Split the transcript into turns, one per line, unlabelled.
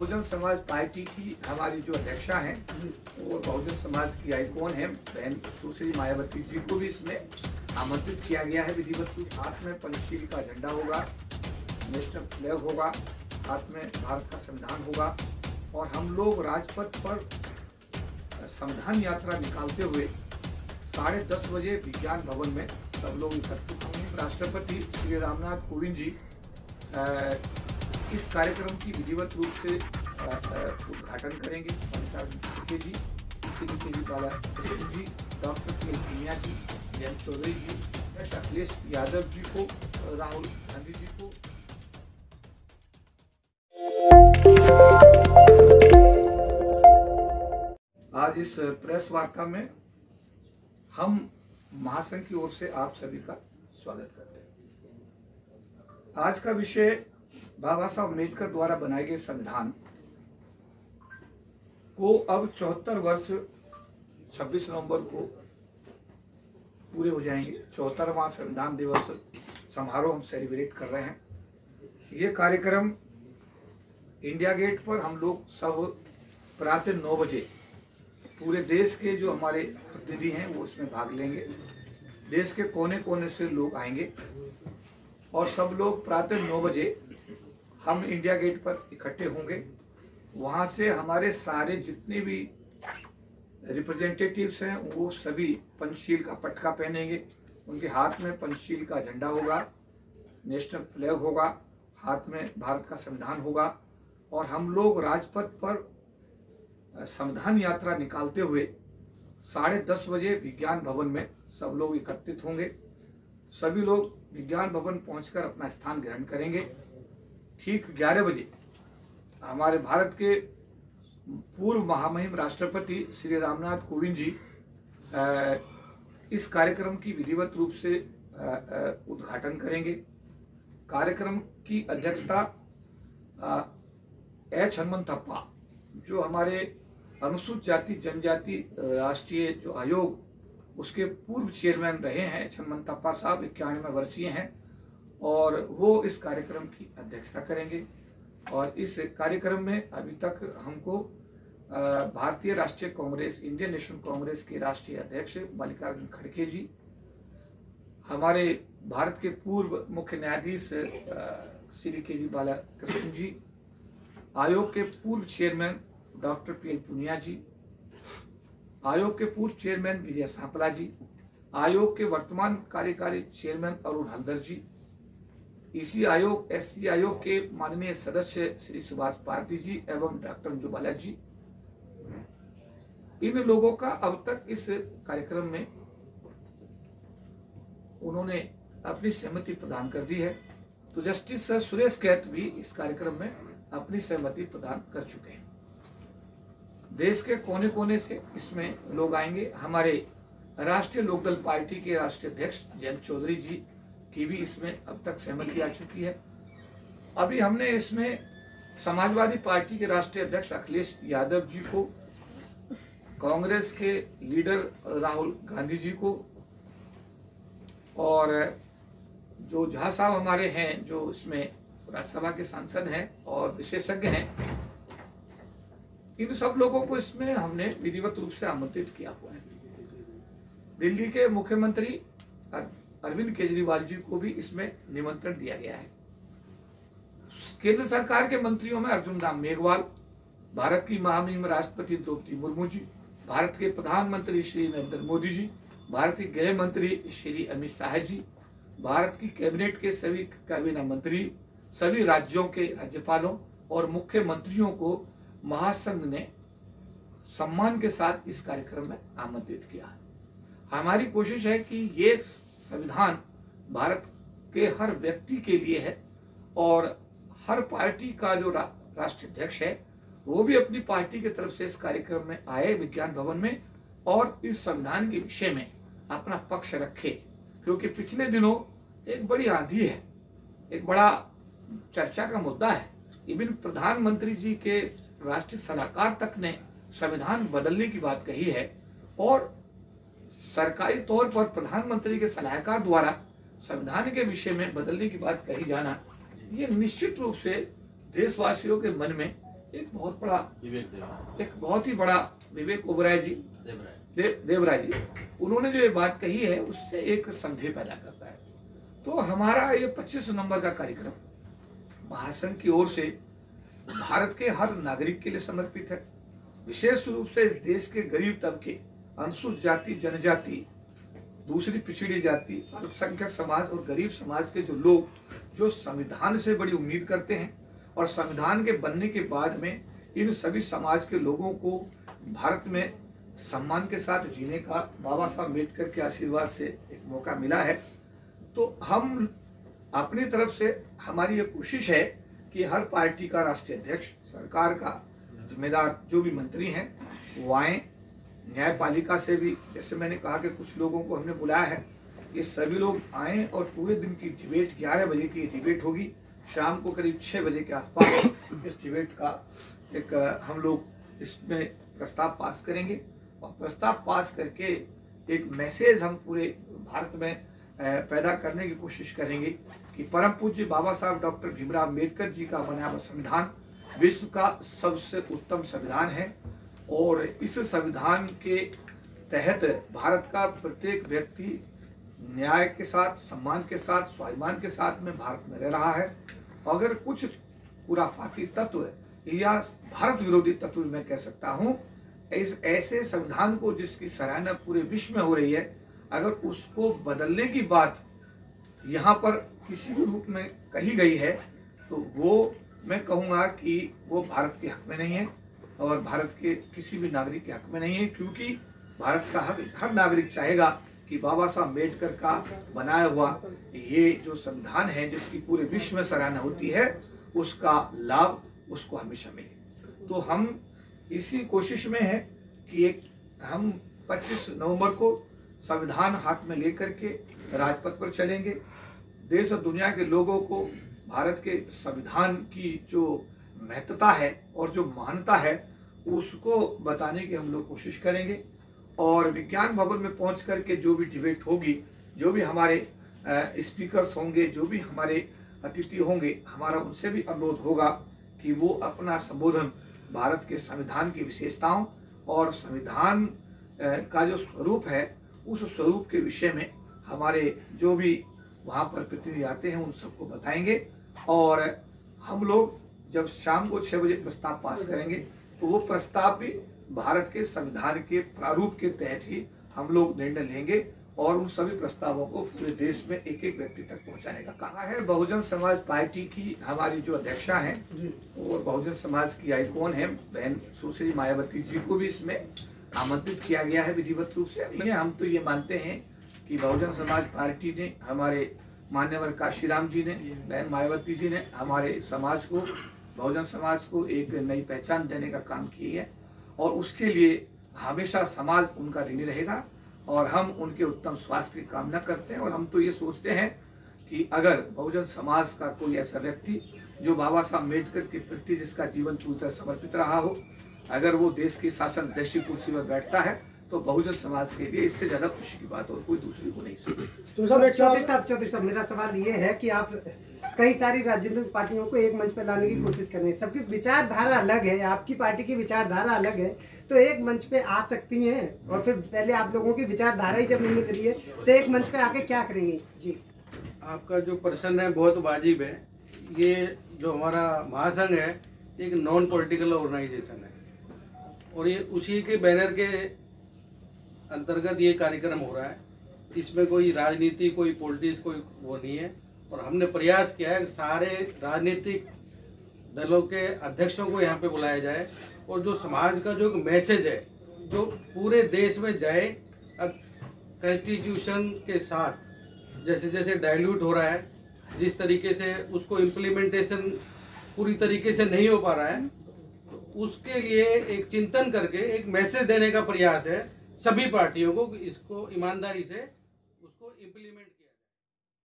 Bahujan Samaj party की हमारी जो अध्यक्षा हैं और बहुजन समाज की आइकॉन है बहन सुश्री मायावती जी को भी इसमें आमंत्रित किया गया है। विधिवत रूप हाथ में पंचशील का झंडा होगा, नेशनल फ्लैग होगा, हाथ में भारत का संविधान होगा और हम लोग राजपथ पर संविधान यात्रा निकालते हुए 10:30 बजे विज्ञान भवन में सब लोग एकत्रित होंगे। राष्ट्रपति श्री रामनाथ कोविंद जी इस कार्यक्रम की विधिवत रूप से उद्घाटन करेंगे। जी, श्री बालाकृष्ण जी, डॉक्टर पुनिया जी, जयंत चौधरी जी, अखिलेश यादव जी को, राहुल गांधी जी को। आज इस प्रेस वार्ता में हम महासंघ की ओर से आप सभी का स्वागत करते हैं। आज का विषय बाबा साहब अम्बेडकर द्वारा बनाए गए संविधान को अब 74 वर्ष 26 नवंबर को पूरे हो जाएंगे। 74वां संविधान दिवस समारोह हम सेलिब्रेट कर रहे हैं। ये कार्यक्रम इंडिया गेट पर हम लोग सब प्रातः 9 बजे पूरे देश के जो हमारे प्रतिनिधि हैं वो इसमें भाग लेंगे। देश के कोने कोने से लोग आएंगे और सब लोग प्रातः 9 बजे हम इंडिया गेट पर इकट्ठे होंगे। वहाँ से हमारे सारे जितने भी रिप्रेजेंटेटिव्स हैं वो सभी पंचशील का पटका पहनेंगे। उनके हाथ में पंचशील का झंडा होगा, नेशनल फ्लैग होगा, हाथ में भारत का संविधान होगा और हम लोग राजपथ पर संविधान यात्रा निकालते हुए 10:30 बजे विज्ञान भवन में सब लोग एकत्रित होंगे। सभी लोग विज्ञान भवन पहुंचकर अपना स्थान ग्रहण करेंगे। ठीक 11 बजे हमारे भारत के पूर्व महामहिम राष्ट्रपति श्री रामनाथ कोविंद जी इस कार्यक्रम की विधिवत रूप से उद्घाटन करेंगे। कार्यक्रम की अध्यक्षता एच हनुमंतप्पा, जो हमारे अनुसूचित जाति जनजाति राष्ट्रीय जो आयोग उसके पूर्व चेयरमैन रहे हैं, एच हनुमंतप्पा साहब 91 वर्षीय हैं और वो इस कार्यक्रम की अध्यक्षता करेंगे। और इस कार्यक्रम में अभी तक हमको भारतीय राष्ट्रीय कांग्रेस, इंडियन नेशनल कांग्रेस के राष्ट्रीय अध्यक्ष मल्लिकार्जुन खड़गे जी, हमारे भारत के पूर्व मुख्य न्यायाधीश श्री के जी बालाकृष्ण जी, आयोग के पूर्व चेयरमैन डॉक्टर पुनिया जी, आयोग के पूर्व चेयरमैन विजय सांपला जी, आयोग के वर्तमान कार्यकारी चेयरमैन अरुण हल्दर जी, इसी आयोग एससी आयोग के माननीय सदस्य श्री सुभाष पारधी जी एवं डॉक्टर अंजुबाला जी। इन लोगों का अब तक इस कार्यक्रम में उन्होंने अपनी सहमति प्रदान कर दी है। तो जस्टिस सुरेश कैत भी इस कार्यक्रम में अपनी सहमति प्रदान कर चुके हैं। देश के कोने कोने से इसमें लोग आएंगे। हमारे राष्ट्रीय लोकदल पार्टी के राष्ट्रीय अध्यक्ष जयंत चौधरी जी की भी इसमें अब तक सहमति आ चुकी है। अभी हमने इसमें समाजवादी पार्टी के राष्ट्रीय अध्यक्ष अखिलेश यादव जी को, कांग्रेस के लीडर राहुल गांधी जी को और जो झा साहब हमारे हैं जो इसमें राज्यसभा के सांसद हैं और विशेषज्ञ हैं, इन सब लोगों को इसमें हमने विधिवत रूप से आमंत्रित किया हुआ है। दिल्ली के मुख्यमंत्री अरविंद केजरीवाल जी को भी इसमें निमंत्रण दिया गया है। केंद्र सरकार के मंत्रियों में अर्जुन राम मेघवाल, भारत की महामहिम राष्ट्रपति द्रौपदी मुर्मू जी, भारत के प्रधानमंत्री श्री नरेंद्र मोदी जी, भारत के गृह मंत्री श्री अमित शाह जी, भारत की कैबिनेट के सभी कैबिनेट मंत्री, सभी राज्यों के राज्यपालों और मुख्यमंत्रियों को महासंघ ने सम्मान के साथ इस कार्यक्रम में आमंत्रित किया है। हमारी कोशिश है कि ये संविधान भारत के हर व्यक्ति के लिए है और हर पार्टी का जो राष्ट्रीय अध्यक्ष है वो भी अपनी पार्टी की तरफ से इस कार्यक्रम में आए विज्ञान भवन में और इस संविधान के विषय में अपना पक्ष रखे, क्योंकि पिछले दिनों एक बड़ी आंधी है, एक बड़ा चर्चा का मुद्दा है। इवन प्रधानमंत्री जी के राष्ट्रीय सलाहकार तक ने संविधान बदलने की बात कही है और सरकारी तौर पर प्रधानमंत्री के सलाहकार द्वारा संविधान के विषय में बदलने की बात कही जाना, ये निश्चित रूप से देशवासियों के मन में एक बहुत ही बड़ा विवेक ओबराय जी, देवराय जी, उन्होंने जो ये बात कही है उससे एक संदेह पैदा करता है। तो हमारा ये 25 नवंबर का कार्यक्रम महासंघ की ओर से भारत के हर नागरिक के लिए समर्पित है। विशेष रूप से इस देश के गरीब तबके, अनुसूचित जाति, जनजाति, दूसरी पिछड़ी जाति, अल्पसंख्यक समाज और गरीब समाज के जो लोग जो संविधान से बड़ी उम्मीद करते हैं और संविधान के बनने के बाद में इन सभी समाज के लोगों को भारत में सम्मान के साथ जीने का बाबा साहब अम्बेडकर के आशीर्वाद से एक मौका मिला है। तो हम अपनी तरफ से, हमारी ये कोशिश है कि हर पार्टी का राष्ट्रीय अध्यक्ष, सरकार का जिम्मेदार जो भी मंत्री हैं वो आए, न्यायपालिका से भी, जैसे मैंने कहा कि कुछ लोगों को हमने बुलाया है, ये सभी लोग आए और पूरे दिन की डिबेट, 11 बजे की डिबेट होगी, शाम को करीब 6 बजे के आसपास इस डिबेट का एक हम लोग इसमें प्रस्ताव पास करेंगे और प्रस्ताव पास करके एक मैसेज हम पूरे भारत में पैदा करने की कोशिश करेंगे कि परम पूज्य बाबा साहब डॉक्टर भीमराव अम्बेडकर जी का बनाया हुआ संविधान विश्व का सबसे उत्तम संविधान है और इस संविधान के तहत भारत का प्रत्येक व्यक्ति न्याय के साथ, सम्मान के साथ, स्वाभिमान के साथ में भारत में रह रहा है। अगर कुछ खुराफाती तत्व या भारत विरोधी तत्व मैं कह सकता हूँ, इस ऐसे संविधान को जिसकी सराहना पूरे विश्व में हो रही है, अगर उसको बदलने की बात यहाँ पर किसी भी रूप में कही गई है तो वो मैं कहूँगा कि वो भारत के हक में नहीं है और भारत के किसी भी नागरिक के हक में नहीं है, क्योंकि भारत का हर नागरिक चाहेगा कि बाबा साहब अम्बेडकर का बनाया हुआ ये जो संविधान है जिसकी पूरे विश्व में सराहना होती है, उसका लाभ उसको हमेशा मिले। तो हम इसी कोशिश में हैं कि हम 25 नवंबर को संविधान हाथ में लेकर के राजपथ पर चलेंगे। देश और दुनिया के लोगों को भारत के संविधान की जो महत्ता है और जो महानता है उसको बताने की हम लोग कोशिश करेंगे और विज्ञान भवन में पहुंच करके जो भी डिबेट होगी, जो भी हमारे स्पीकर्स होंगे, जो भी हमारे अतिथि होंगे, हमारा उनसे भी अनुरोध होगा कि वो अपना संबोधन भारत के संविधान की विशेषताओं और संविधान का जो स्वरूप है उस स्वरूप के विषय में हमारे जो भी वहाँ पर प्रतिनिधि आते हैं उन सबको बताएंगे और हम लोग जब शाम को 6 बजे प्रस्ताव पास करेंगे तो वो प्रस्ताव भी भारत के संविधान के प्रारूप के तहत ही हम लोग निर्णय लेंगे और उन सभी प्रस्तावों को पूरे देश में एक एक व्यक्ति तक पहुंचाने का कहा है। बहुजन समाज पार्टी की हमारी जो अध्यक्षा हैं और बहुजन समाज की आइकॉन है बहन सुश्री मायावती जी को भी इसमें आमंत्रित किया गया है विधिवत रूप से। हम तो ये मानते हैं कि बहुजन समाज पार्टी ने, हमारे मान्यवर काशीराम जी ने, बहन मायावती जी ने हमारे समाज को, बहुजन समाज को एक नई पहचान देने का काम किया है और उसके लिए हमेशा समाज उनका ऋणी रहेगा और हम उनके उत्तम स्वास्थ्य की कामना करते हैं। और हम तो ये सोचते हैं कि अगर बहुजन समाज का कोई ऐसा व्यक्ति जो बाबा साहब अम्बेडकर के प्रति जिसका जीवन पूरी तरह समर्पित रहा हो, अगर वो देश की शासन अध्यक्ष की कुर्सी पर बैठता है तो बहुजन समाज के लिए इससे ज्यादा खुशी की बात और कोई दूसरी हो नहीं सकती।
तो चौधरी साहब मेरा सवाल ये है कि आप कई सारी राजनीतिक पार्टियों को एक मंच पर लाने की कोशिश कर रहे हैं, सबकी विचारधारा अलग है, आपकी पार्टी की विचारधारा अलग है, तो एक मंच पे आ सकती हैं और फिर पहले आप लोगों की विचारधारा ही जब नहीं मिल रही है तो एक मंच पे आके क्या करेंगे? जी,
आपका जो प्रश्न है बहुत वाजिब है। ये जो हमारा महासंघ है एक नॉन पॉलिटिकल ऑर्गेनाइजेशन है और ये उसी के बैनर के अंतर्गत ये कार्यक्रम हो रहा है। इसमें कोई राजनीति, कोई पॉलिटिक्स, कोई वो नहीं है और हमने प्रयास किया है कि सारे राजनीतिक दलों के अध्यक्षों को यहाँ पे बुलाया जाए और जो समाज का जो मैसेज है जो पूरे देश में जाए। अब कॉन्स्टिट्यूशन के साथ जैसे जैसे डाइल्यूट हो रहा है, जिस तरीके से उसको इम्प्लीमेंटेशन पूरी तरीके से नहीं हो पा रहा है, तो उसके लिए एक चिंतन करके एक मैसेज देने का प्रयास है सभी पार्टियों को, इसको ईमानदारी से उसको इम्प्लीमेंट